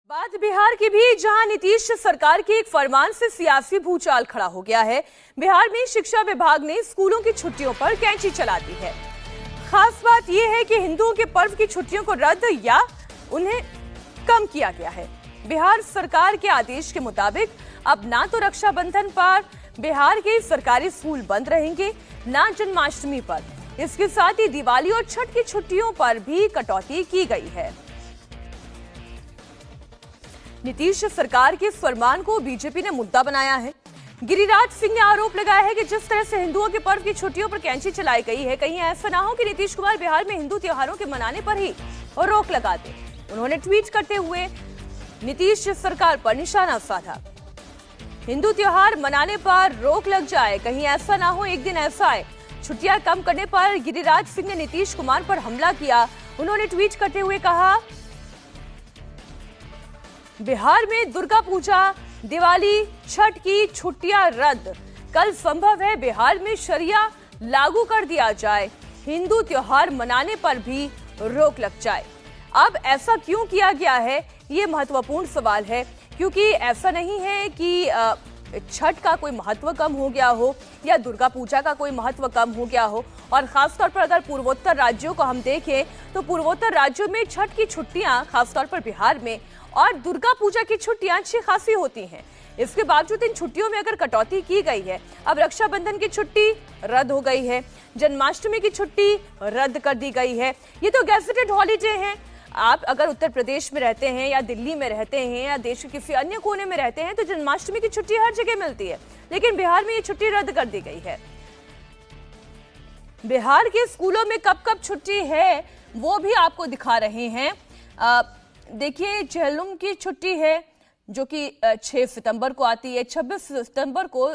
बात बिहार की भी, जहां नीतीश सरकार के एक फरमान से सियासी भूचाल खड़ा हो गया है। बिहार में शिक्षा विभाग ने स्कूलों की छुट्टियों पर कैंची चला दी है। खास बात यह है कि हिंदुओं के पर्व की छुट्टियों को रद्द या उन्हें कम किया गया है। बिहार सरकार के आदेश के मुताबिक अब ना तो रक्षाबंधन पर बिहार के सरकारी स्कूल बंद रहेंगे, ना जन्माष्टमी पर। इसके साथ ही दिवाली और छठ की छुट्टियों पर भी कटौती की गई है। नीतीश सरकार के फरमान को बीजेपी ने मुद्दा बनाया है। गिरिराज सिंह ने आरोप लगाया है कि जिस तरह से हिंदुओं के पर्व की छुट्टियों पर कैंची चलाई गई है, कहीं ऐसा ना हो कि नीतीश कुमार बिहार में हिंदू त्योहारों के मनाने पर ही रोक लगा दे। उन्होंने ट्वीट करते हुए नीतीश सरकार पर निशाना साधा। हिंदू त्योहार मनाने पर रोक लग जाए, कहीं ऐसा ना हो एक दिन ऐसा आए। छुट्टियां कम करने पर गिरिराज सिंह ने नीतीश कुमार पर हमला किया। उन्होंने ट्वीट करते हुए कहा, बिहार में दुर्गा पूजा, दिवाली, छठ की छुट्टियां रद्द। कल संभव है बिहार में शरिया लागू कर दिया जाए, हिंदू त्योहार मनाने पर भी रोक लग जाए। अब ऐसा क्यों किया गया है, ये महत्वपूर्ण सवाल है, क्योंकि ऐसा नहीं है कि छठ का कोई महत्व कम हो गया हो या दुर्गा पूजा का कोई महत्व कम हो गया हो। और खासतौर पर अगर पूर्वोत्तर राज्यों को हम देखें तो पूर्वोत्तर राज्यों में छठ की छुट्टियां, खासतौर पर बिहार में, और दुर्गा पूजा की छुट्टियां अच्छी खासी होती हैं। इसके बावजूद इन छुट्टियों में अगर कटौती की गई है, अब रक्षाबंधन की छुट्टी रद्द हो गई है, जन्माष्टमी की छुट्टी रद्द कर दी गई है। ये तो गैजेटेड हॉलीडे हैं। आप अगर उत्तर प्रदेश में रहते हैं या दिल्ली में रहते हैं या देश के किसी अन्य कोने में रहते हैं तो जन्माष्टमी की छुट्टी हर जगह मिलती है, लेकिन बिहार में ये छुट्टी रद्द कर दी गई है। बिहार के स्कूलों में कब कब छुट्टी है वो भी आपको दिखा रहे हैं। देखिए, चेहल्लुम की छुट्टी है जो कि 6 सितंबर को आती है। 26 सितंबर को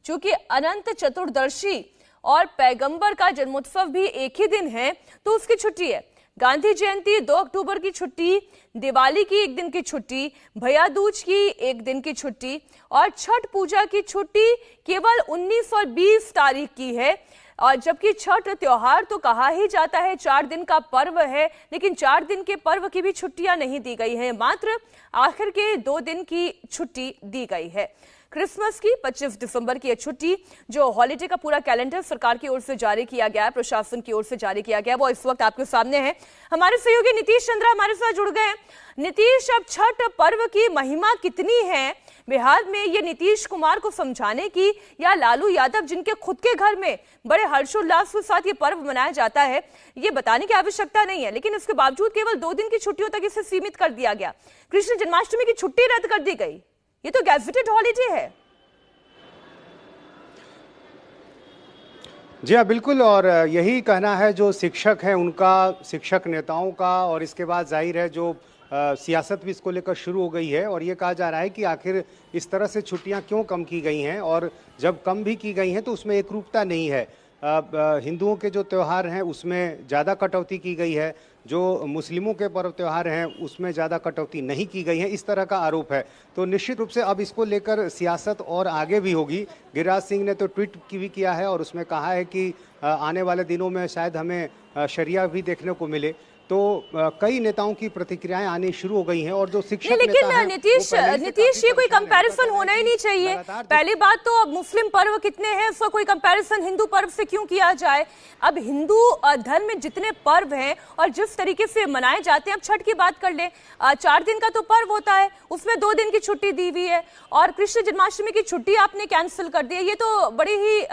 चूंकि अनंत चतुर्दशी और पैगंबर का जन्मोत्सव भी एक ही दिन है तो उसकी छुट्टी है। गांधी जयंती 2 अक्टूबर की छुट्टी, दिवाली की 1 दिन की छुट्टी, भैया दूज की 1 दिन की छुट्टी और छठ पूजा की छुट्टी केवल 19 और 20 तारीख की है। और जबकि छठ त्योहार तो कहा ही जाता है 4 दिन का पर्व है, लेकिन 4 दिन के पर्व की भी छुट्टियां नहीं दी गई हैं, मात्र आखिर के 2 दिन की छुट्टी दी गई है। क्रिसमस की 25 दिसंबर की छुट्टी, जो हॉलीडे का पूरा कैलेंडर सरकार की ओर से जारी किया गया है, प्रशासन की ओर से जारी किया गया, वो इस वक्त आपके सामने है। हमारे सहयोगी नीतीश चंद्रा हमारे साथ जुड़ गए हैं। नीतीश, अब छठ पर्व की महिमा कितनी है बिहार में, ये नीतीश कुमार को समझाने की या लालू यादव जिनके खुद के घर में बड़े हर्षोल्लास के साथ ये पर्व मनाया जाता है, ये बताने की आवश्यकता नहीं है, लेकिन इसके बावजूद केवल 2 दिन की छुट्टियों तक इसे सीमित कर दिया गया। कृष्ण जन्माष्टमी की छुट्टी रद्द कर दी गई, ये तो गैजेटेड हॉलीडे है। जी हाँ, बिल्कुल। और यही कहना है जो शिक्षक हैं उनका, शिक्षक नेताओं का, और इसके बाद जाहिर है जो सियासत भी इसको लेकर शुरू हो गई है। और ये कहा जा रहा है कि आखिर इस तरह से छुट्टियां क्यों कम की गई हैं, और जब कम भी की गई हैं तो उसमें एकरूपता नहीं है। हिंदुओं के जो त्यौहार हैं उसमें ज़्यादा कटौती की गई है, जो मुस्लिमों के पर्व त्यौहार हैं उसमें ज़्यादा कटौती नहीं की गई है, इस तरह का आरोप है। तो निश्चित रूप से अब इसको लेकर सियासत और आगे भी होगी। गिरिराज सिंह ने तो ट्वीट भी किया है और उसमें कहा है कि आने वाले दिनों में शायद हमें शरिया भी देखने को मिले। तो कई नेताओं की प्रतिक्रियाएं आनी शुरू हो गई हैं। और जो शिक्षक लेकिन नीतीश ये कोई कंपैरिजन होना ही नहीं चाहिए। पहली बात तो अब मुस्लिम पर्व कितने हैं, उसका कोई कंपैरिजन हिंदू पर्व से क्यों किया जाए। अब हिंदू धर्म में जितने पर्व हैं और जिस तरीके से मनाए जाते हैं, अब छठ की बात कर ले, 4 दिन का तो पर्व होता है, उसमें 2 दिन की छुट्टी दी हुई है, और कृष्ण जन्माष्टमी की छुट्टी आपने कैंसिल कर दी है। ये तो बड़ी ही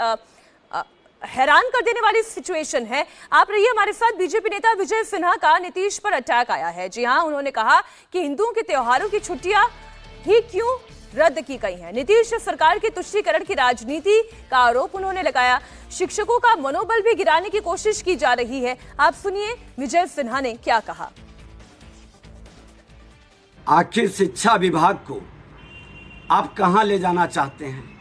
हैरान कर देने वाली सिचुएशन है। आप रहिए हमारे साथ। बीजेपी नेता विजय सिन्हा का नीतीश पर अटैक आया है। जी हां, उन्होंने कहा कि हिंदुओं के त्योहारों की छुट्टियां ही क्यों रद्द की गई हैं। नीतीश सरकार की तुष्टीकरण की राजनीति का आरोप उन्होंने लगाया। शिक्षकों का मनोबल भी गिराने की कोशिश की जा रही है। आप सुनिए विजय सिन्हा ने क्या कहा। आखिर शिक्षा विभाग को आप कहां ले जाना चाहते हैं?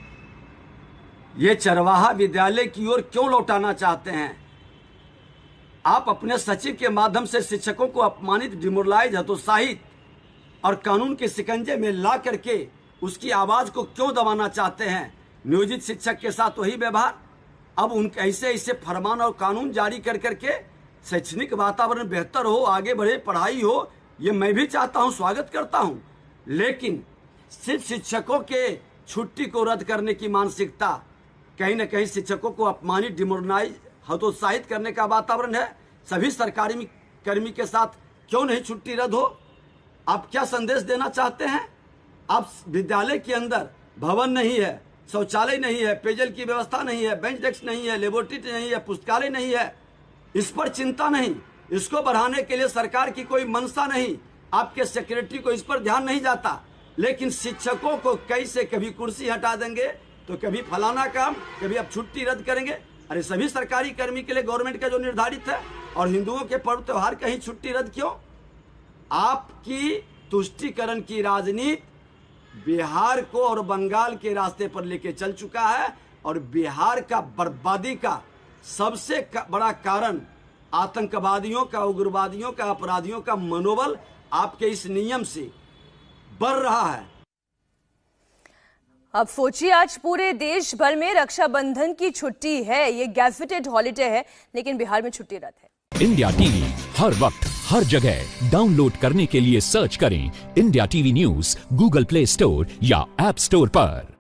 ये चरवाहा विद्यालय की ओर क्यों लौटाना चाहते हैं? आप अपने सचिव के माध्यम से शिक्षकों को अपमानित, डिमोरलाइज, हतोत्साहित और कानून के शिकंजे में ला करके उसकी आवाज को क्यों दबाना चाहते हैं? नियोजित शिक्षक के साथ वही व्यवहार। अब उनके ऐसे फरमान और कानून जारी कर करके शैक्षणिक वातावरण बेहतर हो, आगे बढ़े, पढ़ाई हो, ये मैं भी चाहता हूं, स्वागत करता हूं, लेकिन सिर्फ शिक्षकों के छुट्टी को रद्द करने की मानसिकता कहीं न कहीं शिक्षकों को अपमानित, डिमोरलाइज, हतोत्साहित करने का वातावरण है। सभी सरकारी कर्मी के साथ क्यों नहीं छुट्टी रद्द हो? आप क्या संदेश देना चाहते हैं? आप विद्यालय के अंदर भवन नहीं है, शौचालय नहीं है, पेयजल की व्यवस्था नहीं है, बेंच डेस्क नहीं है, लेबोरेटरी नहीं है, पुस्तकालय नहीं है, इस पर चिंता नहीं, इसको बढ़ाने के लिए सरकार की कोई मंशा नहीं, आपके सेक्रेटरी को इस पर ध्यान नहीं जाता। लेकिन शिक्षकों को कैसे कभी कुर्सी हटा देंगे तो कभी फलाना काम, कभी अब छुट्टी रद्द करेंगे। अरे सभी सरकारी कर्मी के लिए गवर्नमेंट का जो निर्धारित है, और हिंदुओं के पर्व त्योहार कहीं छुट्टी रद्द क्यों? आपकी तुष्टीकरण की राजनीति बिहार को और बंगाल के रास्ते पर लेके चल चुका है, और बिहार का बर्बादी का सबसे बड़ा कारण आतंकवादियों का, उग्रवादियों का, अपराधियों का मनोबल आपके इस नियम से बढ़ रहा है। अब सोचिए, आज पूरे देश भर में रक्षाबंधन की छुट्टी है, ये गैजेटेड हॉलिडे है, लेकिन बिहार में छुट्टी रद्द है। इंडिया टीवी हर वक्त हर जगह डाउनलोड करने के लिए सर्च करें India TV news Google play store या ऐप स्टोर पर।